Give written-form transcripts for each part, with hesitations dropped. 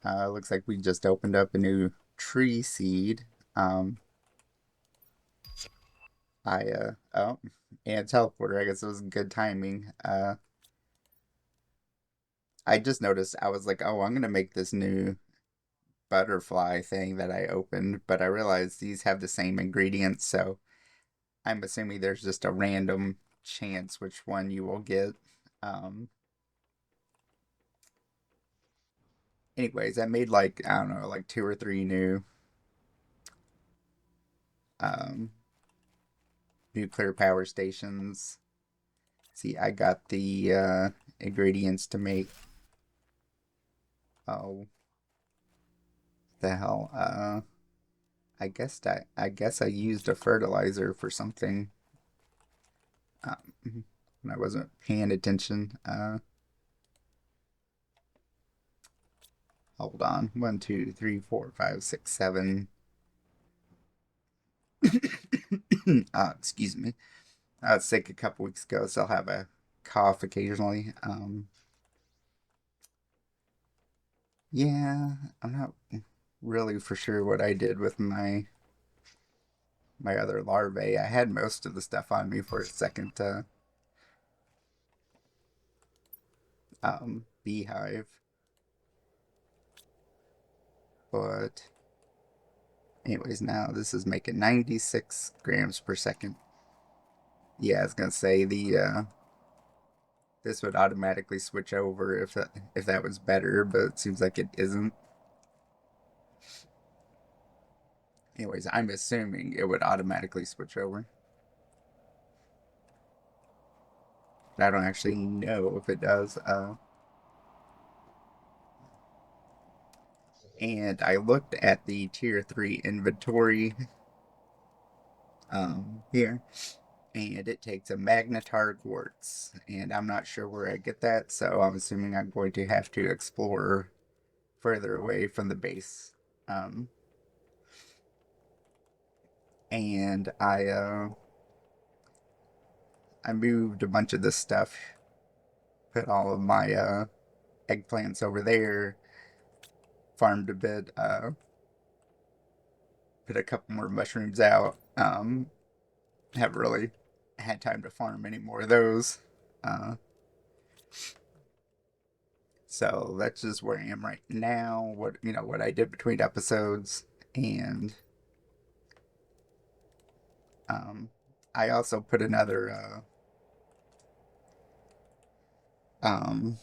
Looks like we just opened up a new tree seed. Um, oh, and teleporter. I guess it was good timing. I just noticed I was like, oh, I'm gonna make this new butterfly thing that I opened, but I realized these have the same ingredients, so I'm assuming there's just a random chance which one you will get. Um, Anyways, I made like, I don't know, like two or three um, nuclear power stations. See, I got the ingredients to make. Oh, the hell. I guess I used a fertilizer for something. When I wasn't paying attention. Hold on. One, two, three, four, five, six, seven. Excuse me. I was sick a couple weeks ago, so I'll have a cough occasionally. Yeah, I'm not really for sure what I did with my other larvae. I had most of the stuff on me for a second beehive, but anyways, now this is making 96 grams per second. Yeah, I was gonna say the this would automatically switch over if that was better, but it seems like it isn't. Anyways, I'm assuming it would automatically switch over. But I don't actually know if it does. And I looked at the tier 3 inventory here, and it takes a magnetar quartz, and I'm not sure where I get that, so I'm assuming I'm going to have to explore further away from the base. Um, and I moved a bunch of this stuff, put all of my eggplants over there, farmed a bit, put a couple more mushrooms out. Haven't really had time to farm any more of those. Uh, so that's just where I am right now. What I did between episodes, and um, I also put another um,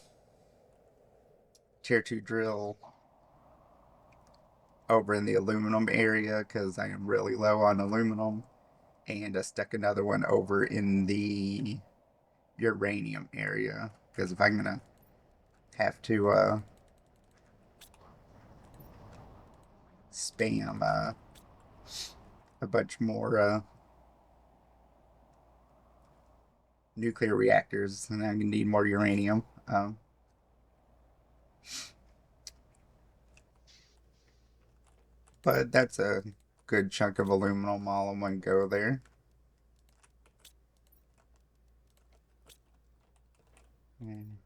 tier 2 drill over in the aluminum area because I am really low on aluminum, and I stuck another one over in the uranium area because if I'm gonna have to spam a bunch more nuclear reactors, and I'm gonna need more uranium. But that's a good chunk of aluminum all in one go there. And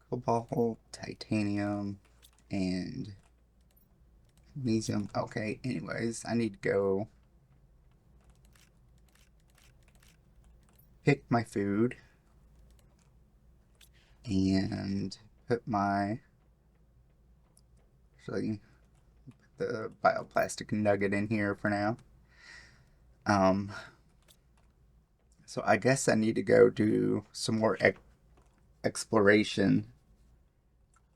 cobalt, titanium, and magnesium. Okay, anyways, I need to go pick my food and put my actually the bioplastic nugget in here for now. Um, so I guess I need to go do some more exploration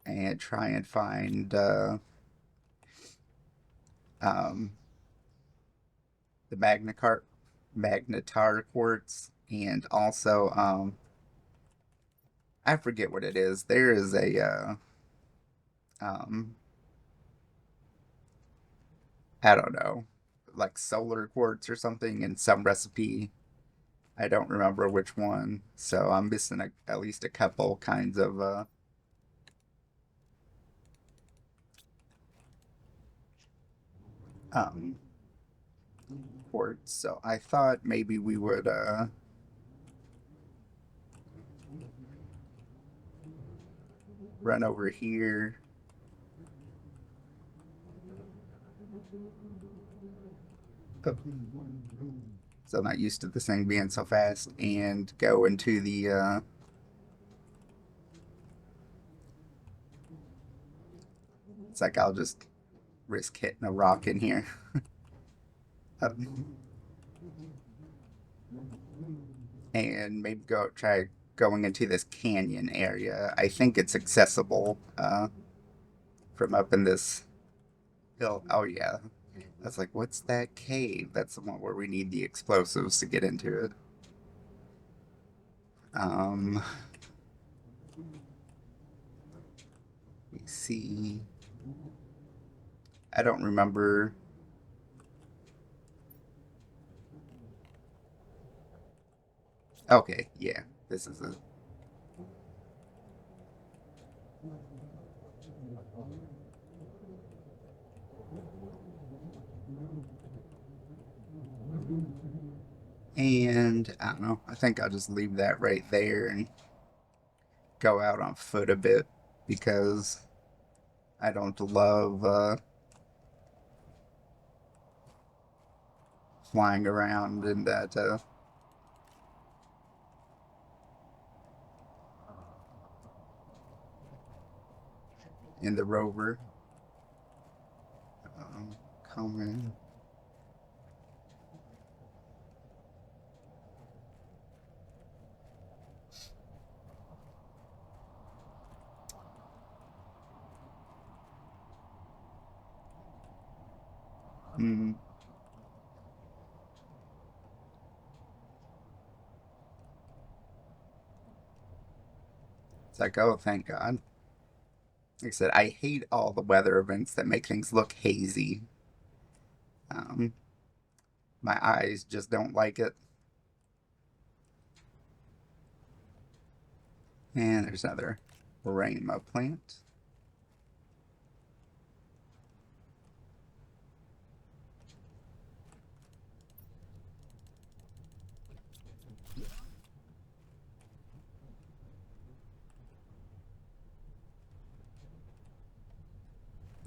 and try and find um, the magnetar quartz, and also I forget what it is. There is a um, I don't know, like solar quartz or something in some recipe. I don't remember which one, so I'm missing at least a couple kinds of um, quartz. So I thought maybe we would run over here So I'm not used to this thing being so fast. And go into the it's like I'll just risk hitting a rock in here. And maybe go try going into this canyon area. I think it's accessible from up in this hill. Oh yeah, I was like, what's that cave? That's the one where we need the explosives to get into it. Um, let me see. I don't remember. Okay, yeah, this is it. And I don't know. I think I'll just leave that right there and go out on foot a bit because I don't love flying around in that in the rover. Coming. Mm, it's like, oh, thank God. Like I said, I hate all the weather events that make things look hazy. Um, my eyes just don't like it. And there's another rainbow plant.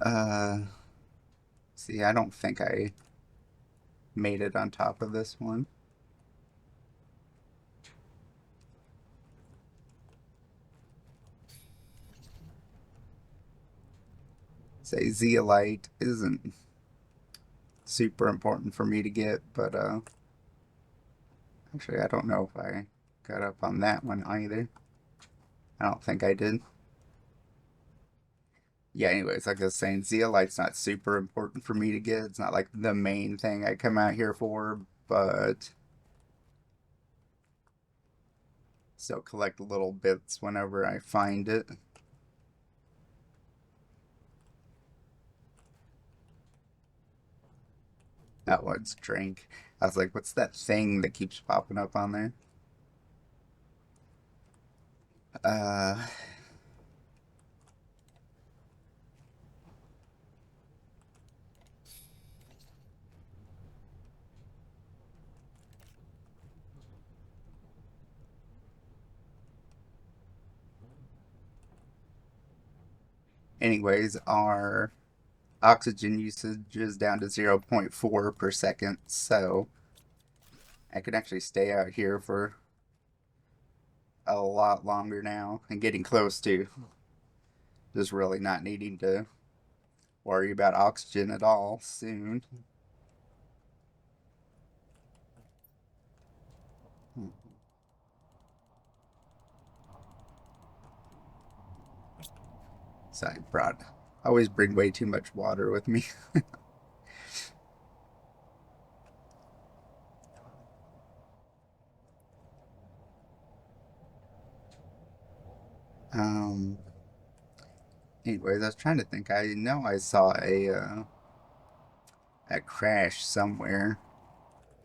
Uh, see, I don't think I made it on top of this one. Say zeolite isn't super important for me to get, but actually, I don't know if I got up on that one either. I don't think I did. Yeah, anyways, like I was saying, zeolite's not super important for me to get. It's not like the main thing I come out here for, but still collect little bits whenever I find it. That one's drink. I was like, what's that thing that keeps popping up on there? Uh, anyways, our oxygen usage is down to 0.4 per second, so I could actually stay out here for a lot longer now and getting close to just really not needing to worry about oxygen at all soon. So I always bring way too much water with me. um, anyways, I was trying to think. I know I saw a crash somewhere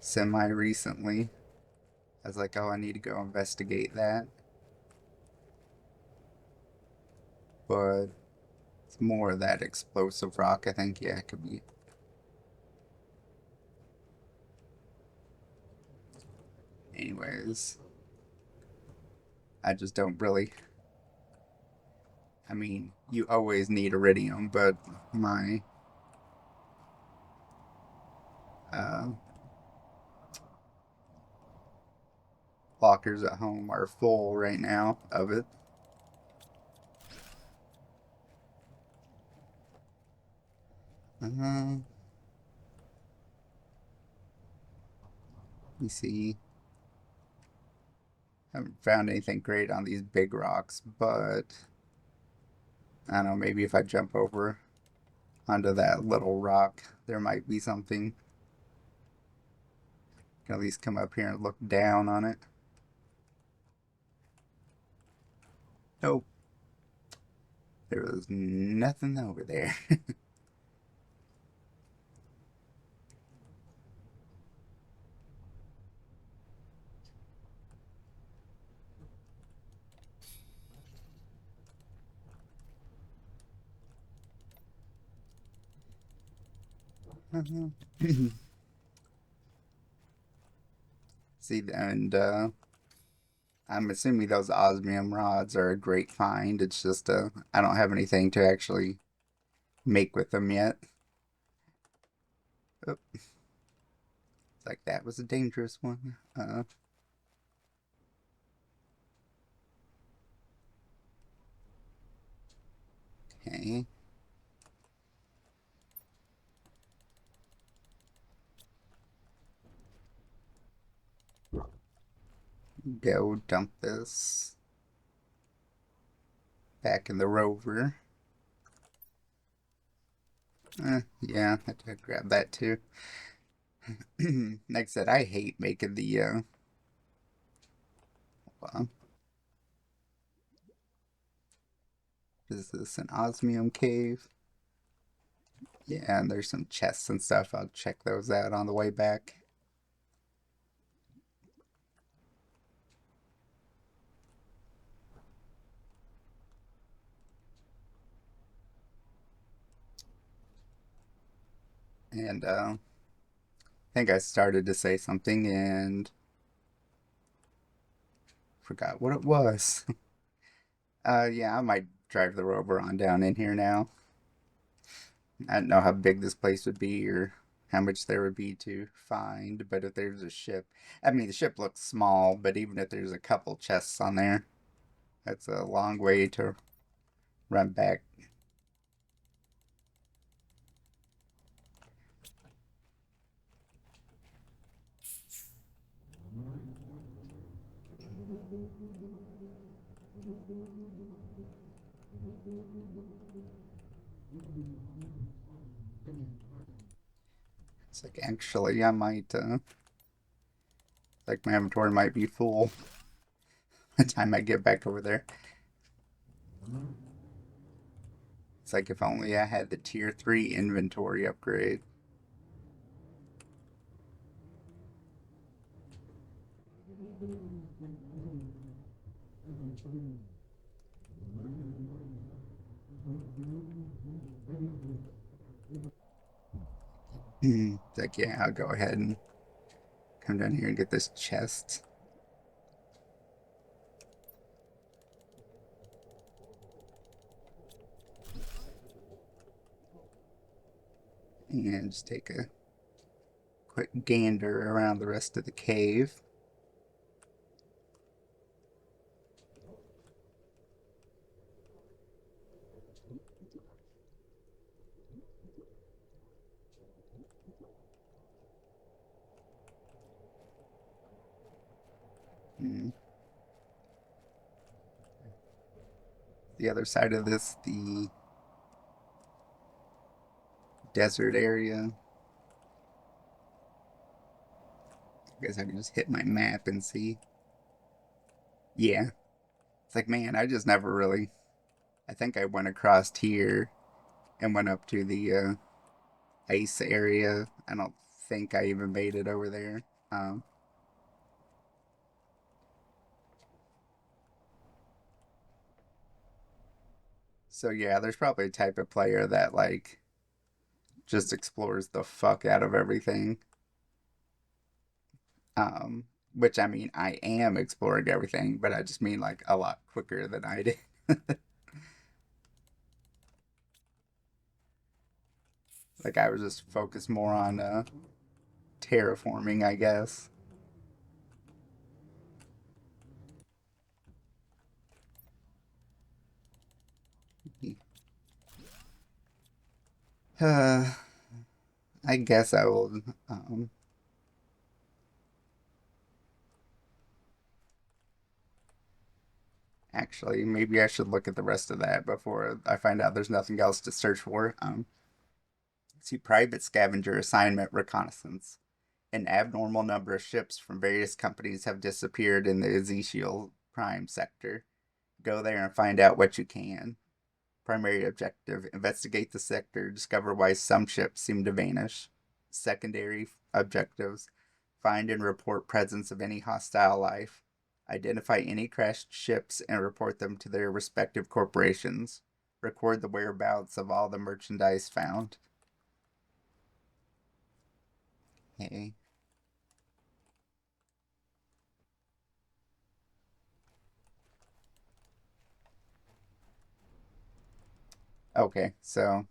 semi recently. I was like, oh, I need to go investigate that. But it's more of that explosive rock. I think, yeah, it could be. Anyways, I just don't really. I mean, you always need iridium, but my uh, lockers at home are full right now of it. Let me see. Haven't found anything great on these big rocks, but I don't know, maybe if I jump over onto that little rock, there might be something. Can at least come up here and look down on it. Nope, there was nothing over there. See, and I'm assuming those osmium rods are a great find. It's just I don't have anything to actually make with them yet. Oh, like that was a dangerous one. Okay. Go dump this back in the rover. Yeah, I had to grab that too. Like I said, I hate making the well, is this an osmium cave? Yeah, and there's some chests and stuff. I'll check those out on the way back. And I think I started to say something and forgot what it was. Yeah, I might drive the rover on down in here now. I don't know how big this place would be or how much there would be to find, but if there's a ship, I mean, the ship looks small, but even if there's a couple chests on there, that's a long way to run back. It's like, actually, I might, like, my inventory might be full by the time I get back over there. It's like if only I had the tier 3 inventory upgrade. It's like, yeah, I'll go ahead and come down here and get this chest. And just take a quick gander around the rest of the cave. Mm. The other side of this, the desert area. I guess I can just hit my map and see. Yeah. It's like, man, I just never really. I think I went across here and went up to the ice area. I don't think I even made it over there. Um, so yeah, there's probably a type of player that like just explores the fuck out of everything. Um, which I mean, I am exploring everything, but I just mean like a lot quicker than I did. Like I was just focused more on terraforming, I guess. Uh, I guess I will. Um, Actually, maybe I should look at the rest of that before I find out there's nothing else to search for. See, private scavenger assignment reconnaissance. An abnormal number of ships from various companies have disappeared in the Ezekiel Prime sector. Go there and find out what you can. Primary objective: investigate the sector, discover why some ships seem to vanish. Secondary objectives: find and report presence of any hostile life. Identify any crashed ships and report them to their respective corporations. Record the whereabouts of all the merchandise found. Okay. Okay, so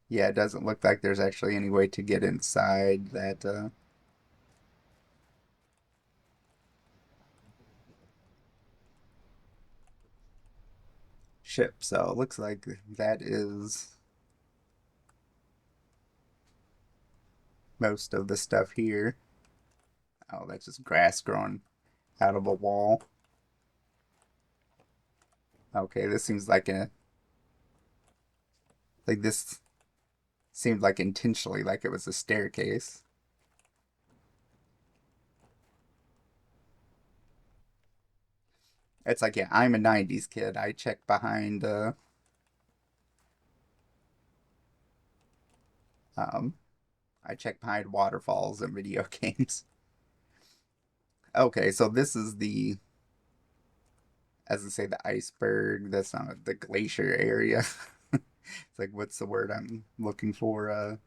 yeah, it doesn't look like there's actually any way to get inside that ship. So it looks like that is most of the stuff here. Oh, that's just grass growing out of a wall. Okay, this seems like this seemed like intentionally like it was a staircase. It's like, yeah, I'm a 90s kid. I check behind um I check behind waterfalls in video games. Okay, so this is the, as I say, the iceberg. That's not the glacier area. It's like, what's the word I'm looking for?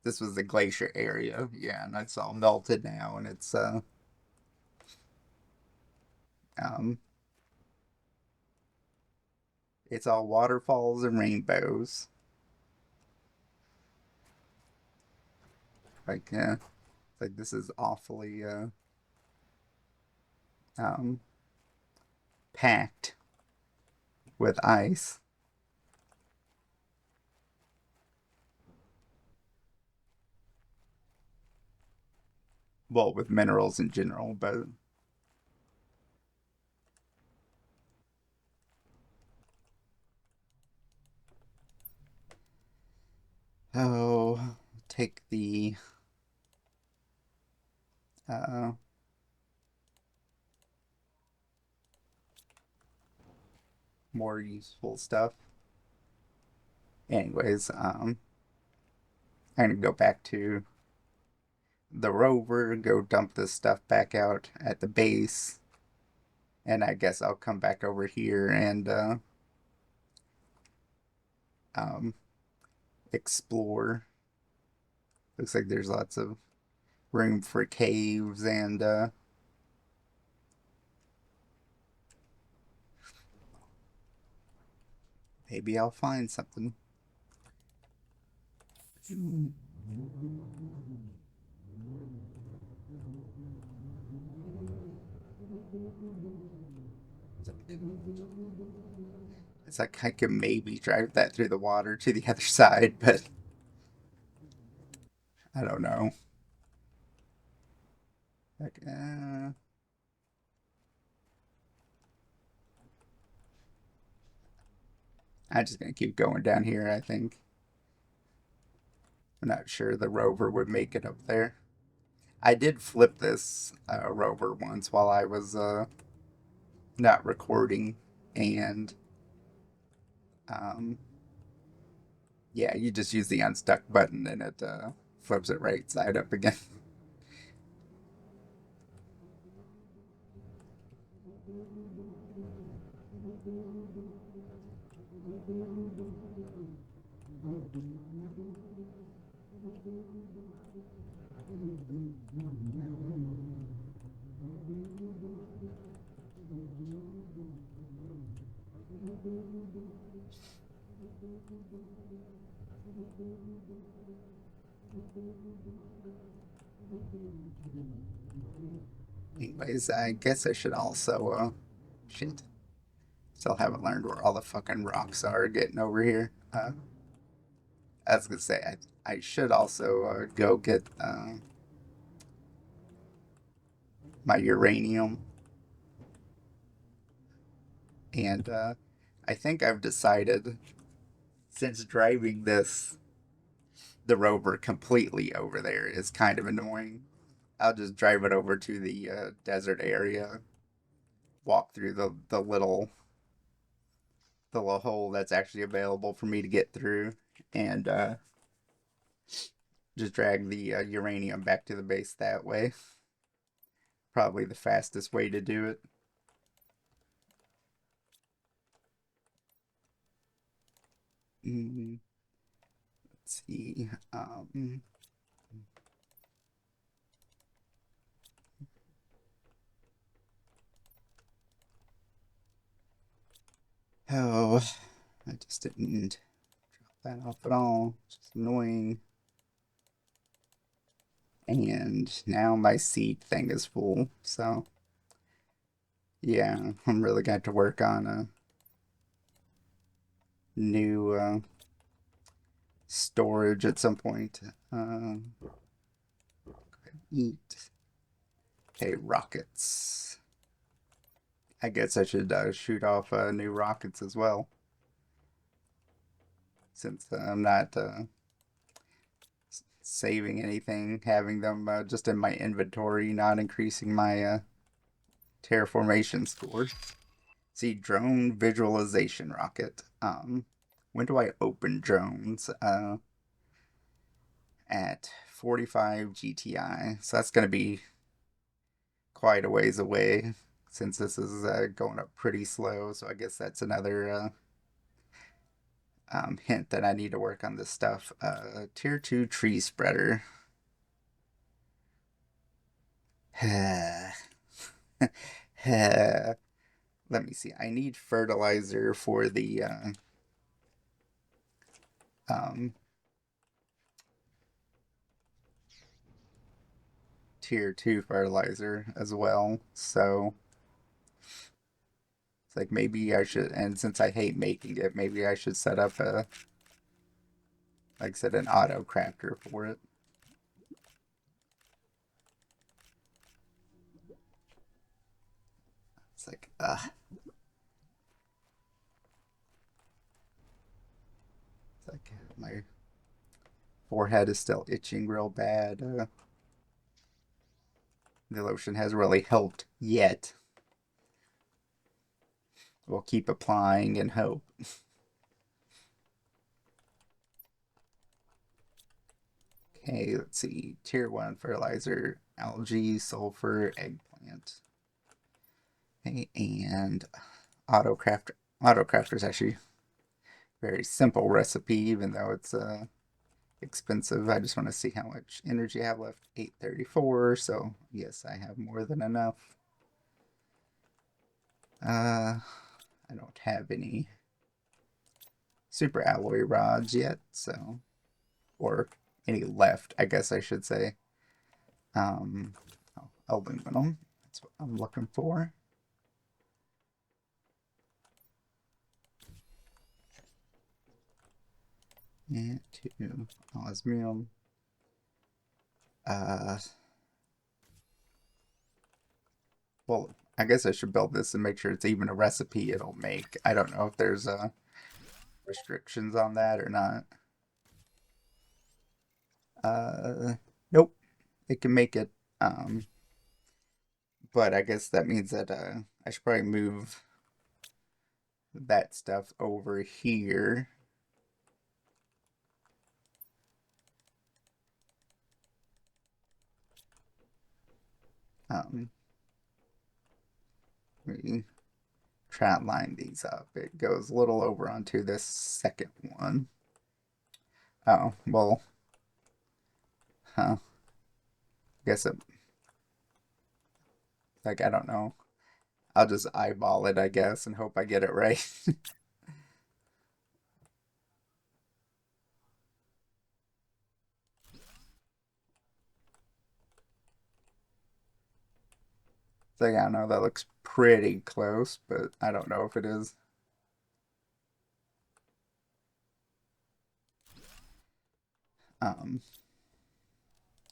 This was the glacier area, yeah, and it's all melted now, and um, it's all waterfalls and rainbows. Like this is awfully um packed with ice. Well, with minerals in general, but oh, take the uh more useful stuff. Anyways, I'm gonna go back to the rover, go dump this stuff back out at the base, and I guess I'll come back over here and um, explore. Looks like there's lots of room for caves, and maybe I'll find something. It's like I can maybe drive that through the water to the other side, but I don't know. Like, I'm just gonna keep going down here. I think I'm not sure the rover would make it up there. I did flip this rover once while I was not recording, and um, yeah, you just use the unstuck button and it flips it right side up again. Anyways, I guess I should also, shit. Still haven't learned where all the fucking rocks are getting over here. I was gonna say, I should also go get my uranium. And I think I've decided, since driving the rover completely over there is kind of annoying, I'll just drive it over to the desert area, walk through the little hole that's actually available for me to get through, and just drag the uranium back to the base that way. Probably the fastest way to do it. Let's see. Oh, I just didn't drop that off at all. Just annoying. And now my seed thing is full. So yeah, I'm really got to work on a new storage at some point. Eat. Okay, rockets. I guess I should shoot off new rockets as well, since I'm not saving anything, having them just in my inventory, not increasing my terraformation score. See, drone visualization rocket. When do I open drones? At 45 GTI. So that's going to be quite a ways away since this is going up pretty slow. So I guess that's another hint that I need to work on this stuff. Tier 2 tree spreader. Let me see. I need fertilizer for the um, tier 2 fertilizer as well. So it's like maybe I should, and since I hate making it, maybe I should set up a, like I said, an auto crafter for it. It's like, it's like my forehead is still itching real bad. The lotion hasn't really helped yet. We'll keep applying and hope. Okay, let's see. Tier 1 fertilizer, algae, sulfur, eggplant. Okay, and autocrafter. Autocrafter is actually a very simple recipe, even though it's expensive. I just want to see how much energy I have left. 834, so yes, I have more than enough. I don't have any super alloy rods yet, so, or any left, I guess I should say. Oh, aluminum, that's what I'm looking for. And two osmium. Uh, well, I guess I should build this and make sure it's even a recipe it'll make. I don't know if there's restrictions on that or not. Nope, it can make it. But I guess that means that I should probably move that stuff over here. Um, we try and line these up. It goes a little over onto this second one. Oh, well, huh. I guess it, like, I don't know. I'll just eyeball it, I guess, and hope I get it right. It's like, I don't know, that looks pretty close, but I don't know if it is. Um,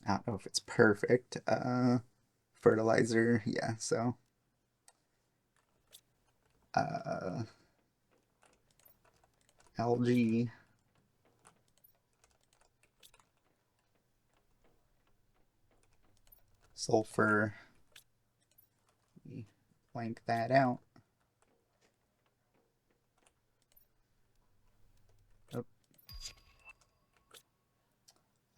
I don't know if it's perfect. Fertilizer, yeah, so uh algae, sulfur, we blank that out.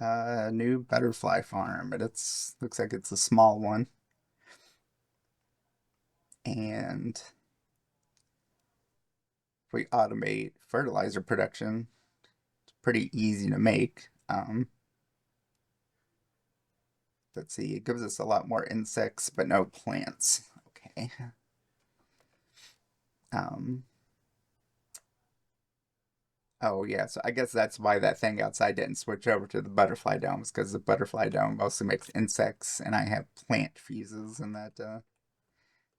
Oh, new butterfly farm, but it's looks like it's a small one. And if we automate fertilizer production, it's pretty easy to make. Let's see, it gives us a lot more insects, but no plants. Okay. Um, oh yeah, so I guess that's why that thing outside didn't switch over to the butterfly domes, because the butterfly dome mostly makes insects, and I have plant fuses in that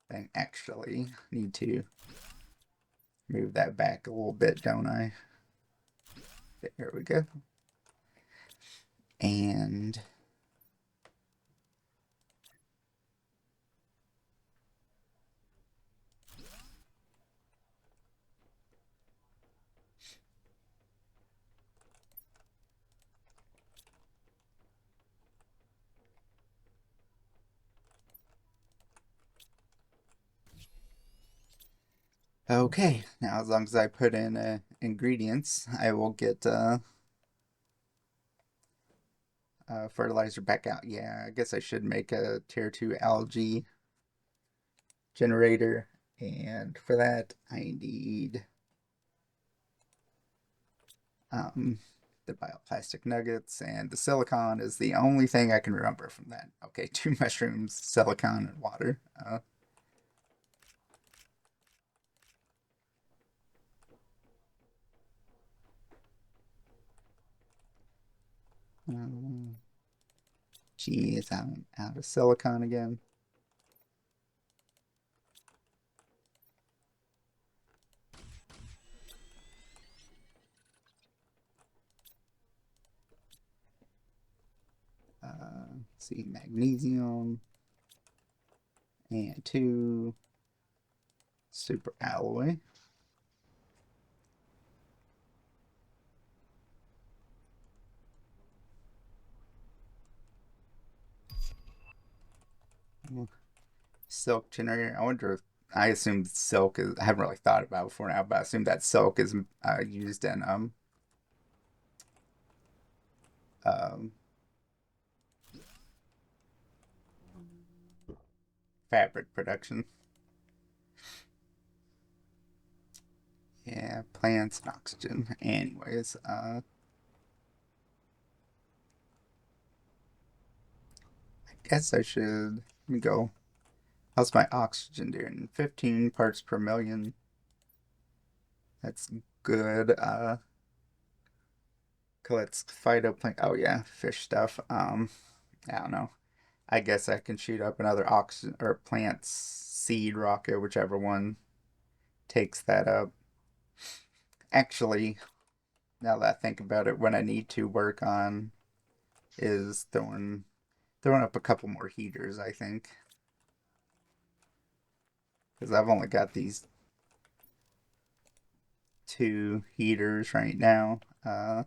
thing. Actually, need to move that back a little bit, don't I? There we go. And okay, now as long as I put in ingredients, I will get fertilizer back out. Yeah, I guess I should make a tier 2 algae generator. And for that, I need um, the bioplastic nuggets, and the silicon is the only thing I can remember from that. Okay, 2 mushrooms, silicon, and water. Um, geez, I'm out of silicon again. Let's see, magnesium and 2 super alloy. Silk generator. I wonder if I assume silk is. I haven't really thought about it before now, but I assume that silk is used in um, fabric production. Yeah, plants and oxygen. Anyways, I guess I should. Let me go. How's my oxygen doing? 15 parts per million. That's good. Let's phytoplankton. Oh yeah, fish stuff. I don't know. I guess I can shoot up another oxygen or plant seed rocket, whichever one takes that up. Actually, now that I think about it, what I need to work on is throwing up a couple more heaters, I think. Because I've only got these 2 heaters right now. Probably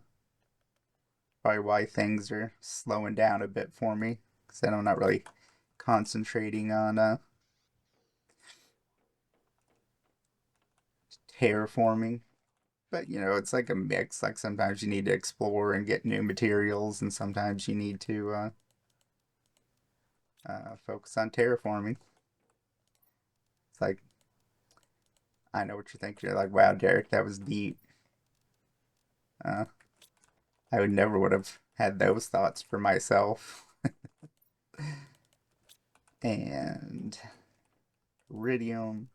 why things are slowing down a bit for me. Because I'm not really concentrating on terraforming. But it's like a mix. Like sometimes you need to explore and get new materials, and sometimes you need to focus on terraforming. It's like, I know what you're thinking. You're like, wow, Derek, that was deep. Uh, I would have had those thoughts for myself. And iridium.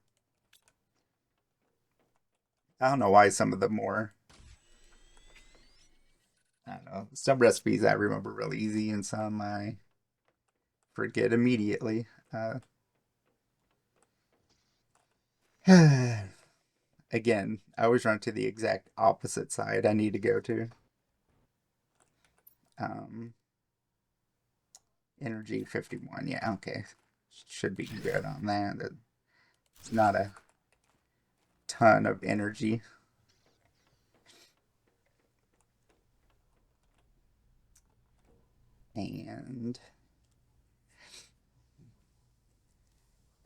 I don't know why some of the more, I don't know, some recipes I remember really easy and some I forget immediately. Again, I always run to the exact opposite side I need to go to. Um, Energy 51. Yeah, okay. Should be good on that. It's not a ton of energy. And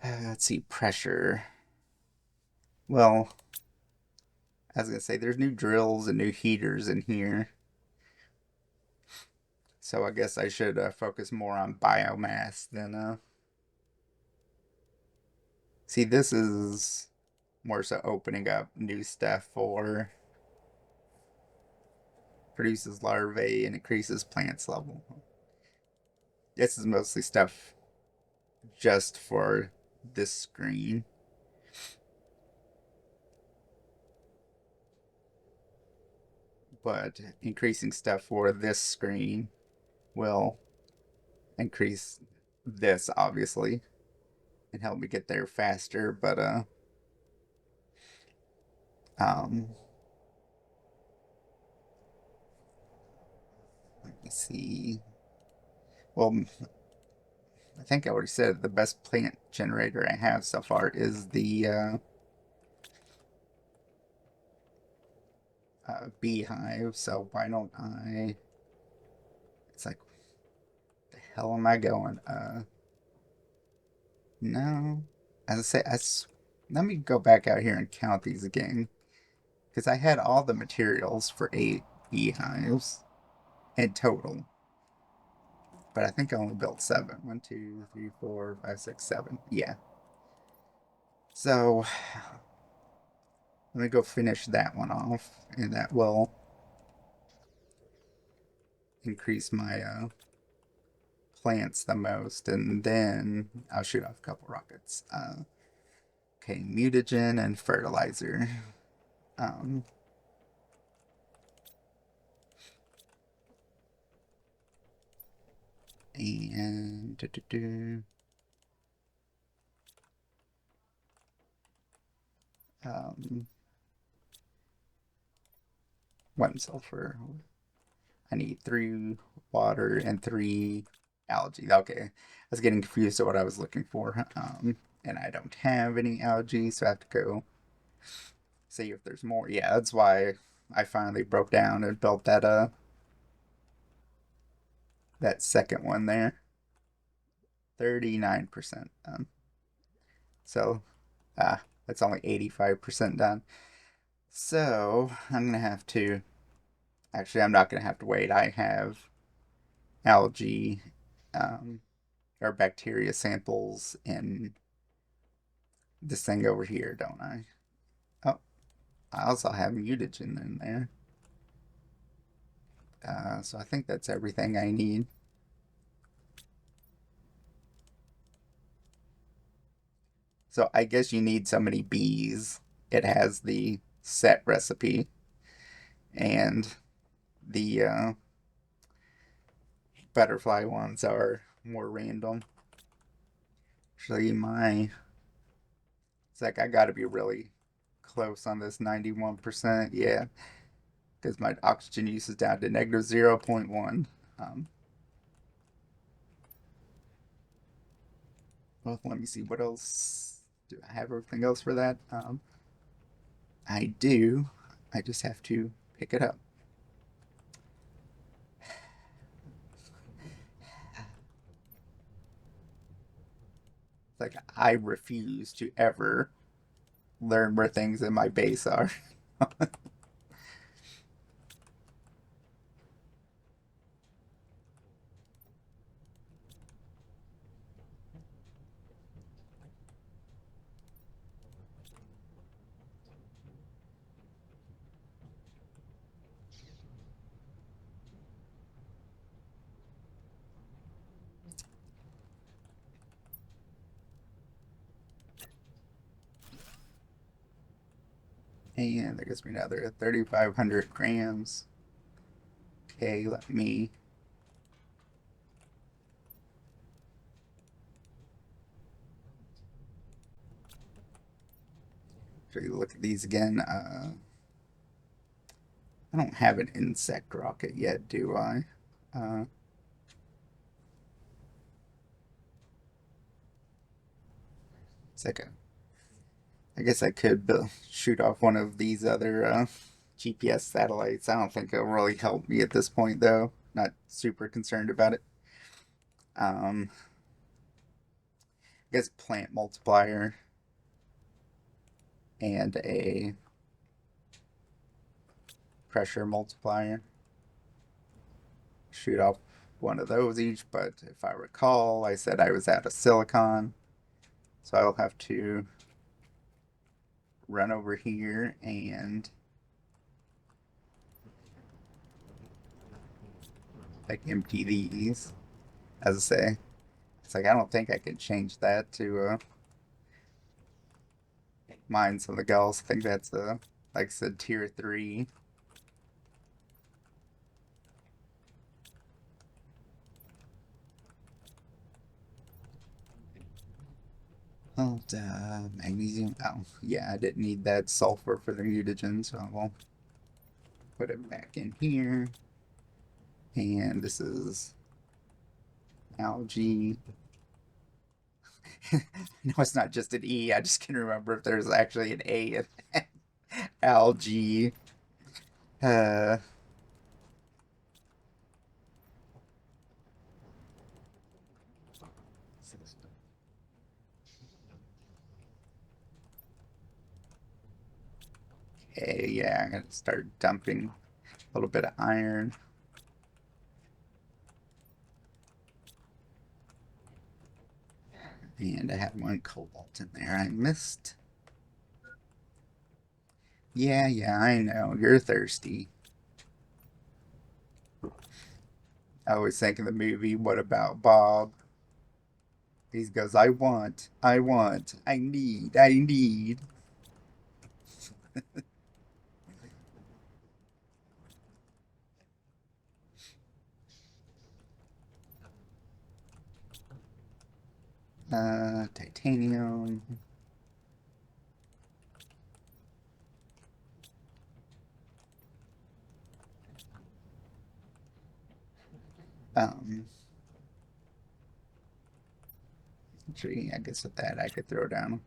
let's see, pressure. Well, I was gonna say there's new drills and new heaters in here, so I guess I should focus more on biomass than See, this is more so opening up new stuff for produces larvae and increases plants level. This is mostly stuff just for this screen. But increasing stuff for this screen will increase this, obviously, and help me get there faster. But um, let me see. Well, I think I already said the best plant generator I have so far is the beehive. So why don't I? It's like, the hell am I going? No. As I say, let me go back out here and count these again. Because I had all the materials for 8 beehives in total. But I think I only built 7. 1, 2, 3, 4, 5, 6, 7. Yeah. So let me go finish that one off. And that will increase my plants the most. And then I'll shoot off a couple rockets. Okay, mutagen and fertilizer. Um, and um, 1 sulfur. I need 3 water and 3 algae. Okay, I was getting confused at what I was looking for. And I don't have any algae, so I have to go see if there's more. Yeah, that's why I finally broke down and built that second one there. 39%. So that's only 85% done. So I'm gonna have to. Actually, I'm not gonna have to wait. I have algae um, or bacteria samples in this thing over here, don't I? Oh, I also have mutagen in there. So I think that's everything I need. So I guess you need so many bees. It has the set recipe, and the butterfly ones are more random. Actually, it's like I gotta be really close on this 91%. Yeah, because my oxygen use is down to negative 0.1. Um, well, let me see. What else? Do I have everything else for that? I do. I just have to pick it up. It's like I refuse to ever learn where things in my base are. And that gives me another 3,500 grams. Okay, let me. Should we look at these again? I don't have an insect rocket yet, do I? Uh, it's like a. I guess I could shoot off one of these other GPS satellites. I don't think it'll really help me at this point, though. Not super concerned about it. I guess plant multiplier and a pressure multiplier. Shoot off one of those each, but if I recall, I said I was out of silicon, so I'll have to run over here and like empty these. As I say, it's like I don't think I can change that to mine something else. I think that's like I said, tier 3. Oh, magnesium. Oh, yeah, I didn't need that sulfur for the mutagen, so I'll put it back in here. And this is algae. No, it's not just an E. I just can't remember if there's actually an A in algae. Uh, okay, yeah, I'm gonna start dumping a little bit of iron. And I had one cobalt in there I missed. Yeah, yeah, I know. You're thirsty. I always think of the movie, What About Bob? He goes, I want, I need, I need. Titanium. Um, Actually, I guess with that I could throw down.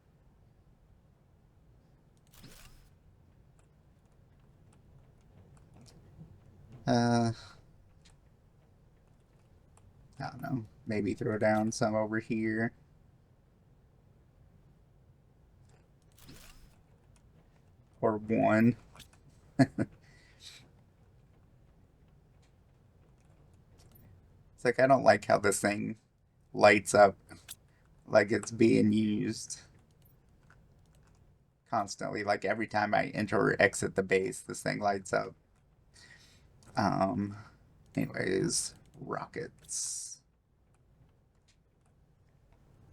Uh, I don't know. Maybe throw down some over here. Or one. It's like I don't like how this thing lights up like it's being used constantly. Like every time I enter or exit the base, this thing lights up. Um, Anyways, rockets.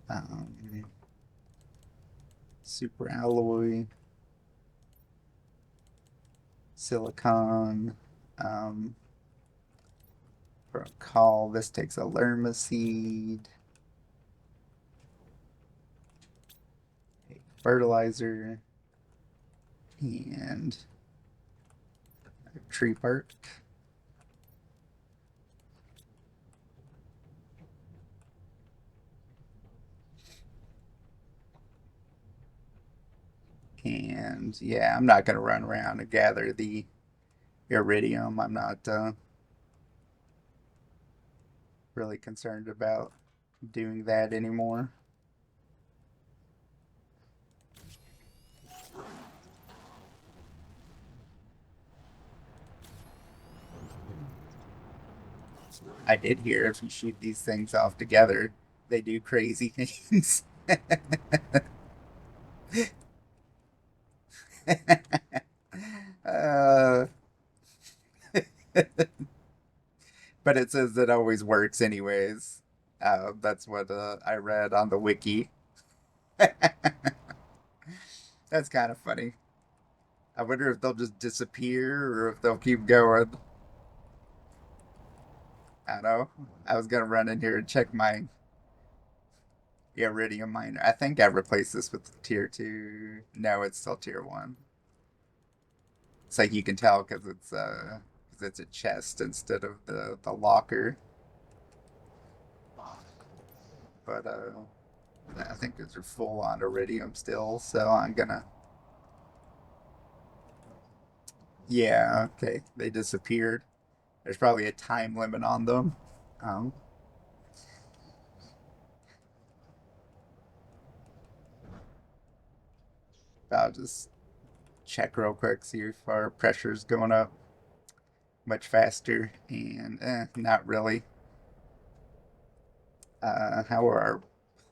Um, Super alloy. Silicon. Um, for a call, this takes a lerma seed. A fertilizer. And a tree bark. And yeah, I'm not going to run around and gather the iridium. I'm not really concerned about doing that anymore. I did hear if you shoot these things off together, they do crazy things. uh, but it says it always works anyways. That's what I read on the wiki. That's kind of funny. I wonder if they'll just disappear or if they'll keep going. I don't know. I was gonna run in here and check my Iridium miner. I think I replaced this with tier 2. No, it's still tier 1. It's like you can tell because it's a chest instead of the locker. But I think these are full on iridium still, so I'm gonna. Yeah, okay. They disappeared. There's probably a time limit on them. Um, I'll just check real quick, see if our pressure's going up much faster, and not really. How are our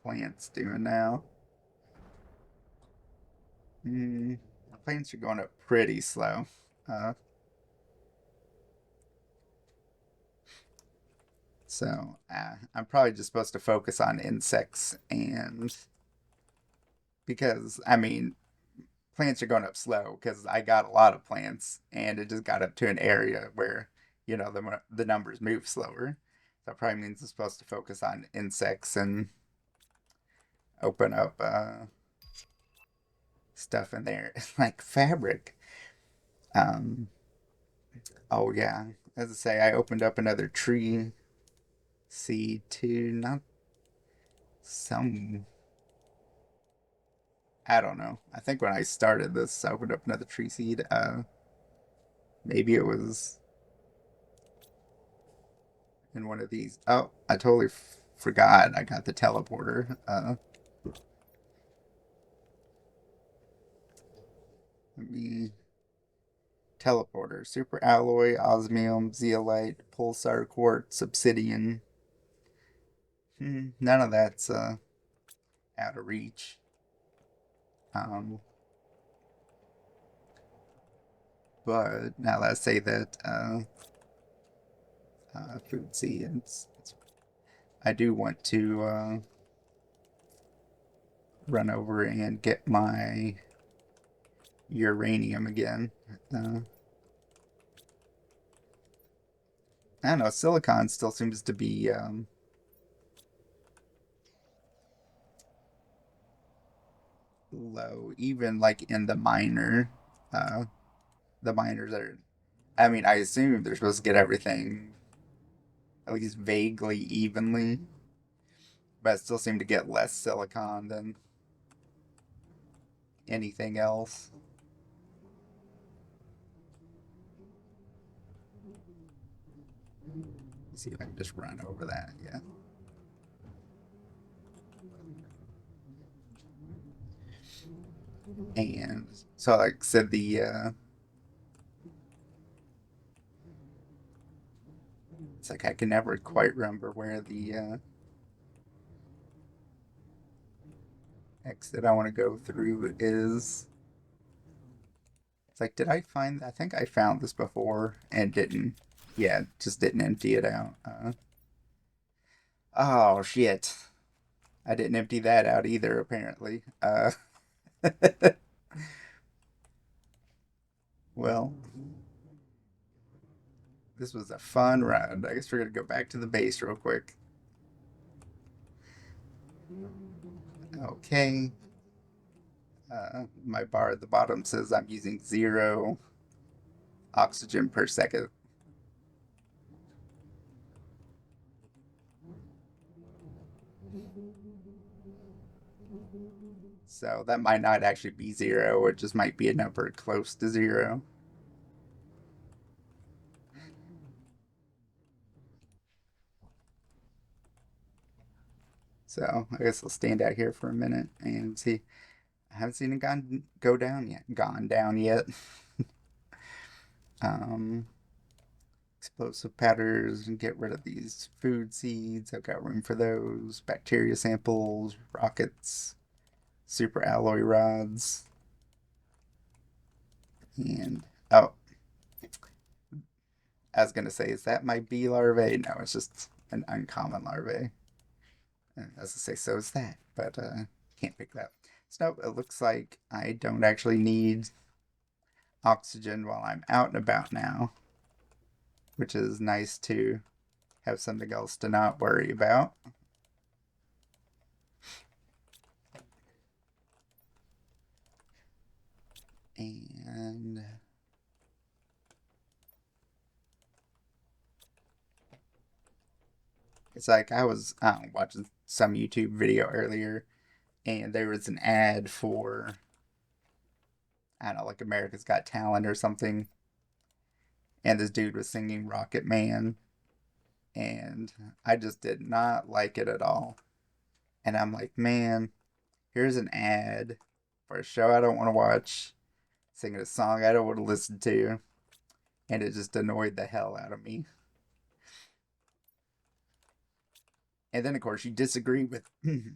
plants doing now? Mm, plants are going up pretty slow. Uh, so I'm probably just supposed to focus on insects and because I mean plants are going up slow because I got a lot of plants and it just got up to an area where the numbers move slower. So that probably means I'm supposed to focus on insects and open up stuff in there like fabric. Um, oh yeah, as I say, I opened up another tree seed too. Not some. I don't know. I think when I started this, I opened up another tree seed. Maybe it was in one of these. Oh, I totally forgot. I got the teleporter. Let me teleporter. Super alloy, osmium, zeolite, pulsar quartz, obsidian. None of that's out of reach. Um, but now let's say that food seeds. I do want to run over and get my uranium again. I don't know. Silicon still seems to be low, even like in the miner. Uh, the miners are. I mean, I assume they're supposed to get everything at least vaguely evenly, but still seem to get less silicon than anything else. Let's see if I can just run over that. Yeah. And so, like I said, the it's like I can never quite remember where the exit I want to go through is. It's like, did I find? I think I found this before and didn't. Yeah, just didn't empty it out. Oh shit! I didn't empty that out either. Apparently. Well, this was a fun ride. I guess we're gonna go back to the base real quick. Okay. My bar at the bottom says I'm using 0 oxygen per second. So that might not actually be 0. It just might be a number close to 0. So I guess I'll stand out here for a minute and see. I haven't seen it go down yet. Gone down yet. um, explosive powders and get rid of these food seeds. I've got room for those. Bacteria samples, rockets, super alloy rods, and oh, I was gonna say, is that my bee larvae? No, it's just an uncommon larvae. As I say, so is that, but can't pick that. So no, it looks like I don't actually need oxygen while I'm out and about now, which is nice to have something else to not worry about. And it's like I was watching some YouTube video earlier, and there was an ad for, I don't know, like America's Got Talent or something, and this dude was singing Rocket Man, and I just did not like it at all. And I'm like, man, here's an ad for a show I don't want to watch, singing a song I don't want to listen to, and it just annoyed the hell out of me. And then, of course, you disagree with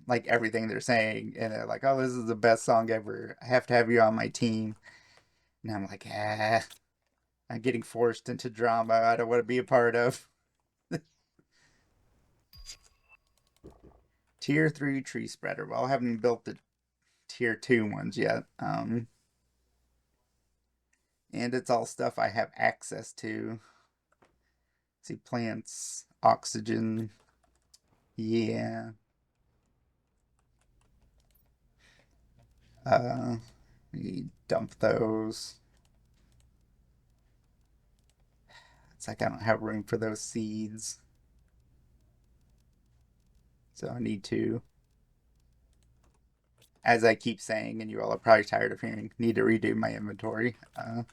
like everything they're saying, and they're like, "Oh, this is the best song ever. I have to have you on my team." And I'm like, "Ah, I'm getting forced into drama I don't want to be a part of." Tier 3 tree spreader. Well, I haven't built the tier 2 ones yet. And it's all stuff I have access to. See, plants, oxygen. Yeah. Uh, you dump those. It's like I don't have room for those seeds. So I need to, as I keep saying, and you all are probably tired of hearing, need to redo my inventory. Oh,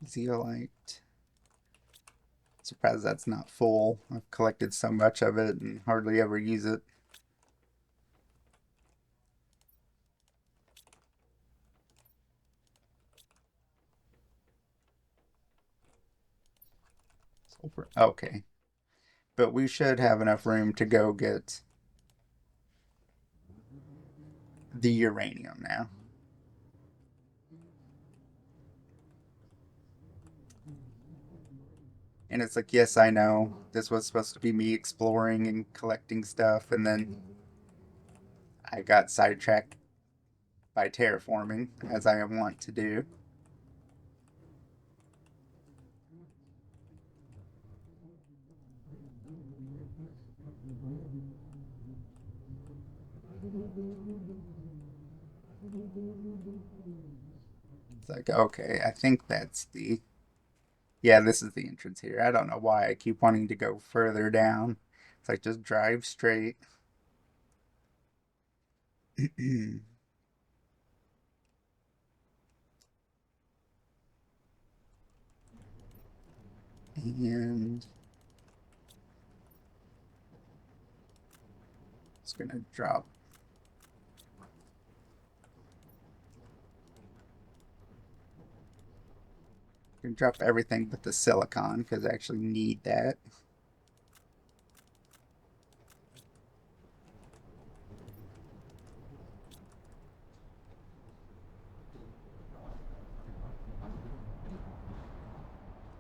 zeolite. Surprised that's not full. I've collected so much of it and hardly ever use it. Sulfur. Okay. But we should have enough room to go get the uranium now. And it's like, yes, I know this was supposed to be me exploring and collecting stuff, and then I got sidetracked by terraforming, as I want to do. It's like, okay, I think that's the. Yeah, this is the entrance here. I don't know why I keep wanting to go further down. It's like, just drive straight. And it's gonna drop. Gonna drop everything but the silicon because I actually need that.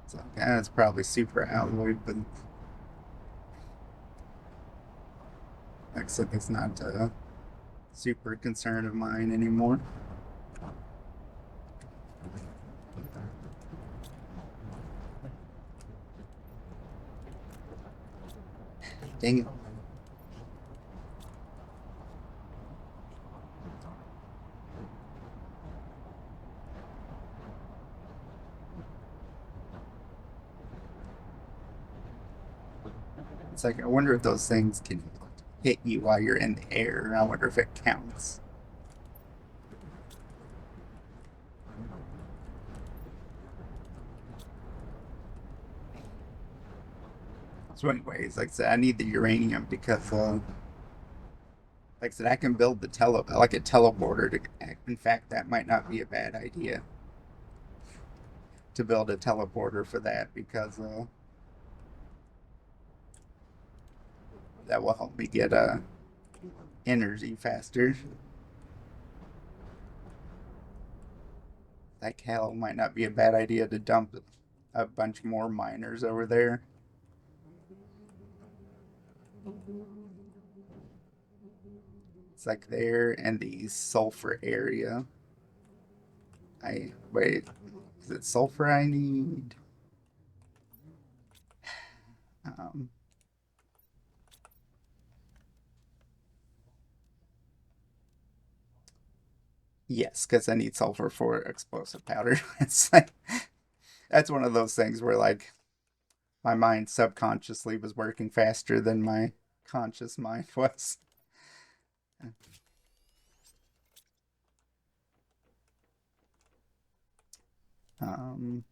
So yeah, it's probably super alloy, but like I said, it's not a super concern of mine anymore. Dang it. It's like, I wonder if those things can hit you while you're in the air. I wonder if it counts. So, anyways, like I said, I need the uranium because, like I said, I can build the like a teleporter. In fact, that might not be a bad idea to build a teleporter for that because that will help me get energy faster. Like hell, might not be a bad idea to dump a bunch more miners over there. It's like there and the sulfur area. I wait, is it sulfur I need? Um, Yes, because I need sulfur for explosive powder. It's like that's one of those things where like my mind subconsciously was working faster than my conscious mind was. Um,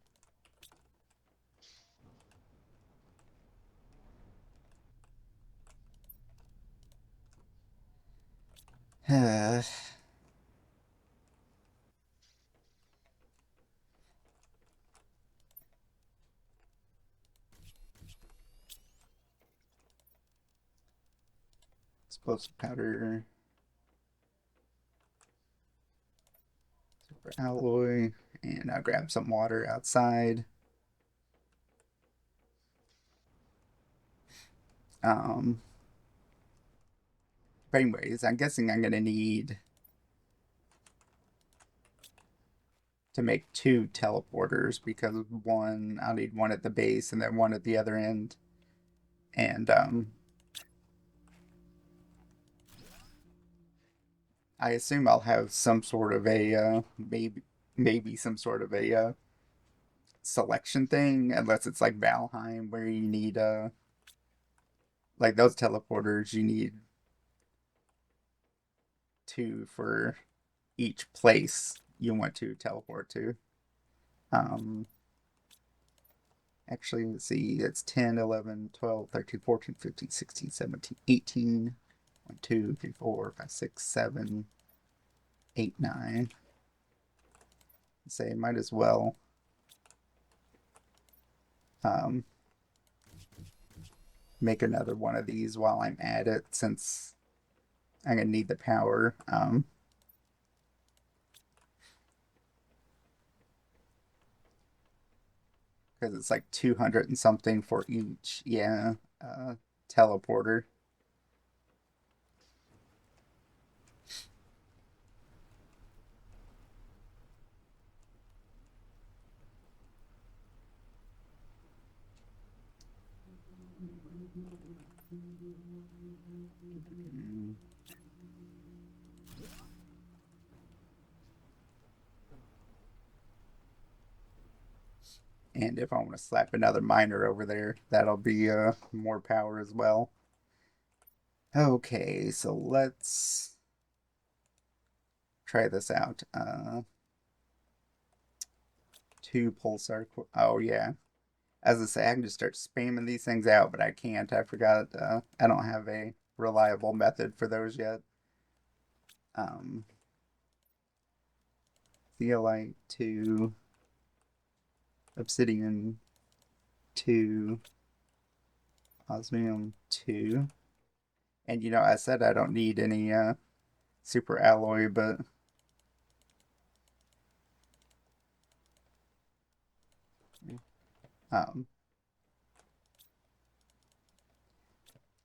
explosive powder, super alloy, and I'll grab some water outside. Um, but anyways, I'm guessing I'm gonna need to make two teleporters because one I'll need one at the base and then one at the other end. And I assume I'll have some sort of a maybe some sort of a selection thing, unless it's like Valheim where you need like those teleporters you need two for each place you want to teleport to. Um, Actually, let's see, it's 10, 11, 12, 13, 14, 15, 16, 17, 18. 1, 2, 3, 4, 5, 6, 7, 8, 9. Say, might as well um, make another one of these while I'm at it, since I'm going to need the power. Because it's like 200 and something for each, yeah, teleporter. Mm. And if I want to slap another miner over there, that'll be more power as well. Okay, so let's try this out. Two pulsar. Oh yeah. As I say, I can just start spamming these things out, but I can't. I forgot. I don't have a reliable method for those yet. Um, Theolite 2, Obsidian 2, Osmium 2. And I said I don't need any super alloy, but um,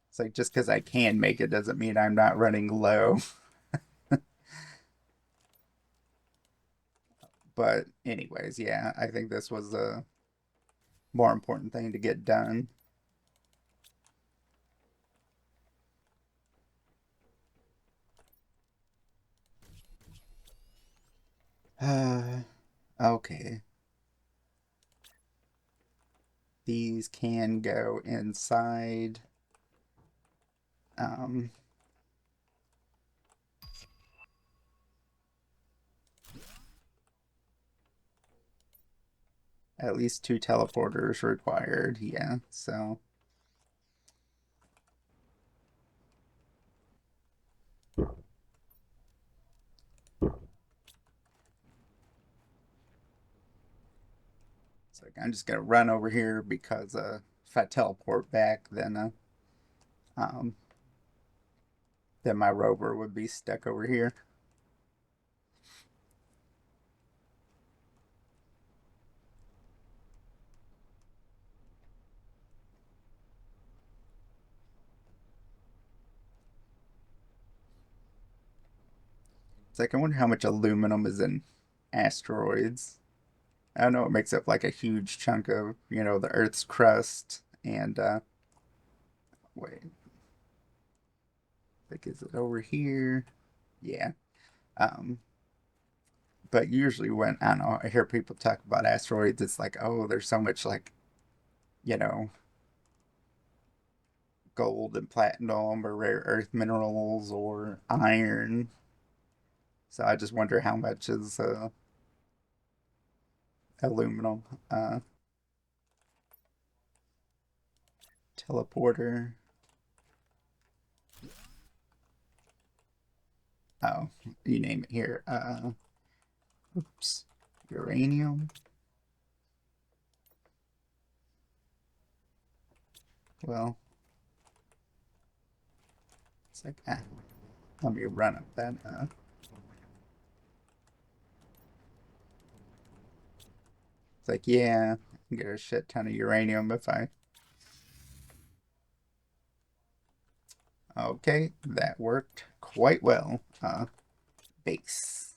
it's like just because I can make it doesn't mean I'm not running low. But anyways, yeah, I think this was a more important thing to get done. Okay. These can go inside. Um, at least two teleporters required. Yeah, so it's like I'm just gonna run over here because if I teleport back, um, then my rover would be stuck over here. It's like I wonder how much aluminum is in asteroids. I know it makes up like a huge chunk of the Earth's crust. And wait, like is it over here? Yeah. Um, But usually when, I don't know, I hear people talk about asteroids, it's like, oh, there's so much like, you know, gold and platinum or rare earth minerals or iron. So I just wonder how much is aluminum. Teleporter. Oh, you name it here. Oops. Uranium. Well, it's like, let me run up that. It's like, yeah, I can get a shit ton of uranium if I. Okay, that worked quite well. Base.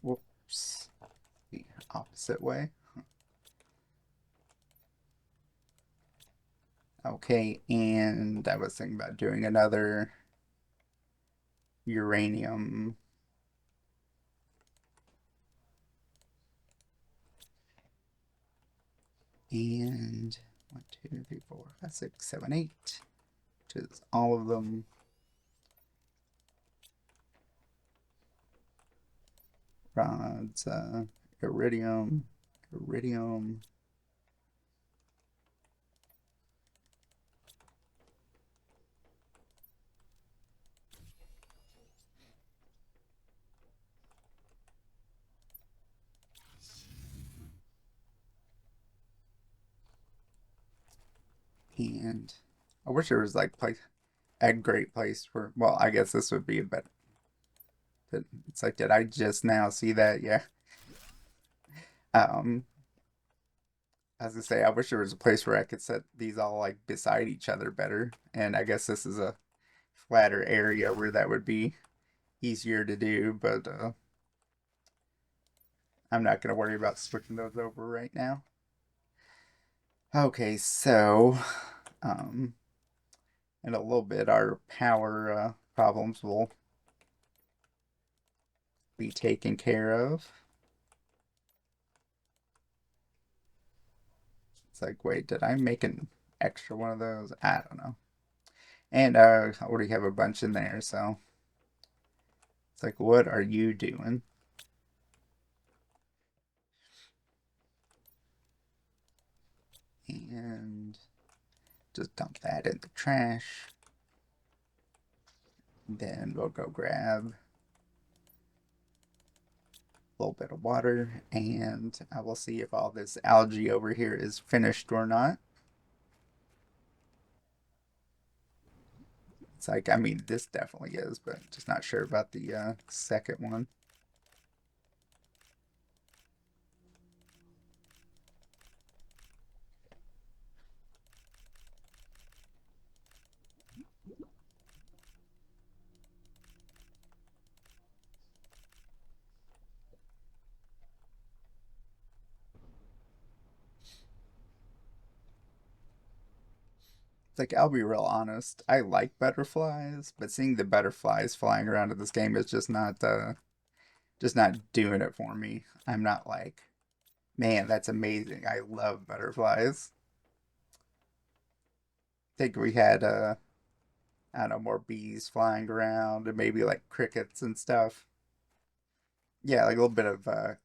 Whoops. The opposite way. Okay, and I was thinking about doing another uranium. And 1, 2, 3, 4, 5, 6, 7, 8, which is all of them. Rods, iridium, iridium. And I wish there was like a great place for. Well, I guess this would be a better. It's like, did I just now see that? Yeah. Um, as I say, I wish there was a place where I could set these all like beside each other better. And I guess this is a flatter area where that would be easier to do. But I'm not gonna worry about switching those over right now. Okay, so um, in a little bit, our power problems will be taken care of. It's like, wait, did I make an extra one of those? I don't know. And I already have a bunch in there, so it's like, what are you doing? And just dump that in the trash. Then we'll go grab a little bit of water, and I will see if all this algae over here is finished or not. It's like, I mean, this definitely is, but just not sure about the second one. It's like, I'll be real honest. I like butterflies, but seeing the butterflies flying around in this game is just not doing it for me. I'm not like, man, that's amazing. I love butterflies. I think we had I don't know, more bees flying around and maybe like crickets and stuff. Yeah, like a little bit of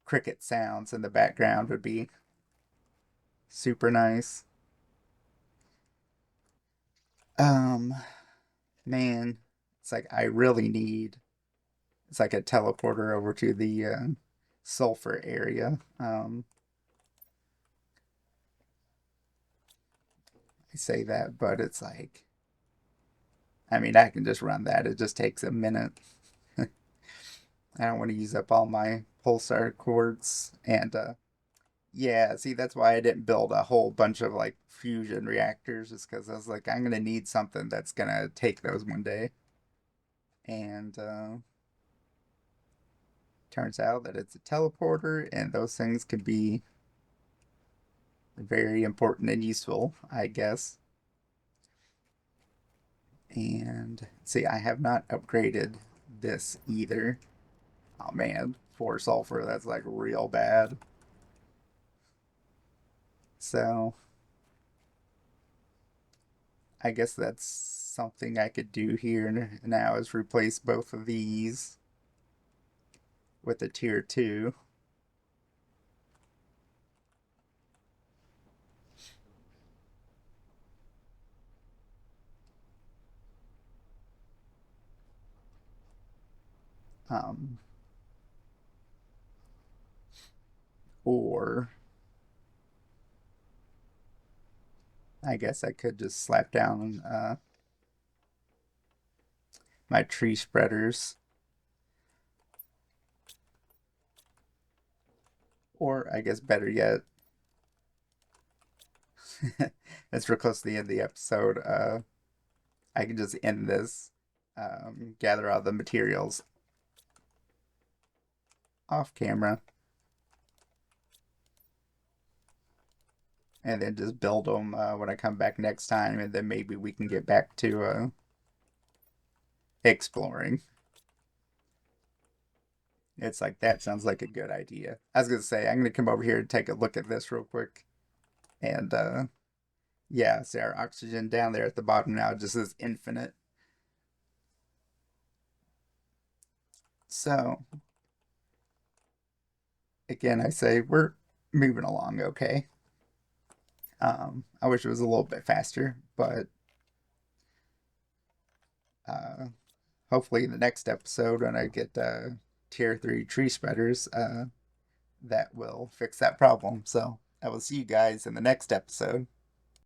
cricket sounds in the background would be super nice. Um, man, it's like I really need it's like a teleporter over to the sulfur area. I say that, but it's like, I mean, I can just run that. It just takes a minute. I don't want to use up all my pulsar cords. And yeah, see, that's why I didn't build a whole bunch of like fusion reactors, is because I was like, I'm gonna need something that's gonna take those one day. And turns out that it's a teleporter, and those things could be very important and useful, I guess. And see, I have not upgraded this either. Oh man, 4 sulfur, that's like real bad. So I guess that's something I could do here now is replace both of these with a tier 2. Um, or I guess I could just slap down my tree spreaders. Or I guess better yet, as we're close to the end of the episode, I can just end this, gather all the materials off camera, and then just build them when I come back next time, and then maybe we can get back to exploring. It's like that sounds like a good idea. I was gonna say I'm gonna come over here and take a look at this real quick, and yeah, see our oxygen down there at the bottom now just is infinite. So again, I say we're moving along okay. I wish it was a little bit faster, but uh, hopefully in the next episode when I get tier 3 tree spreaders, that will fix that problem. So I will see you guys in the next episode.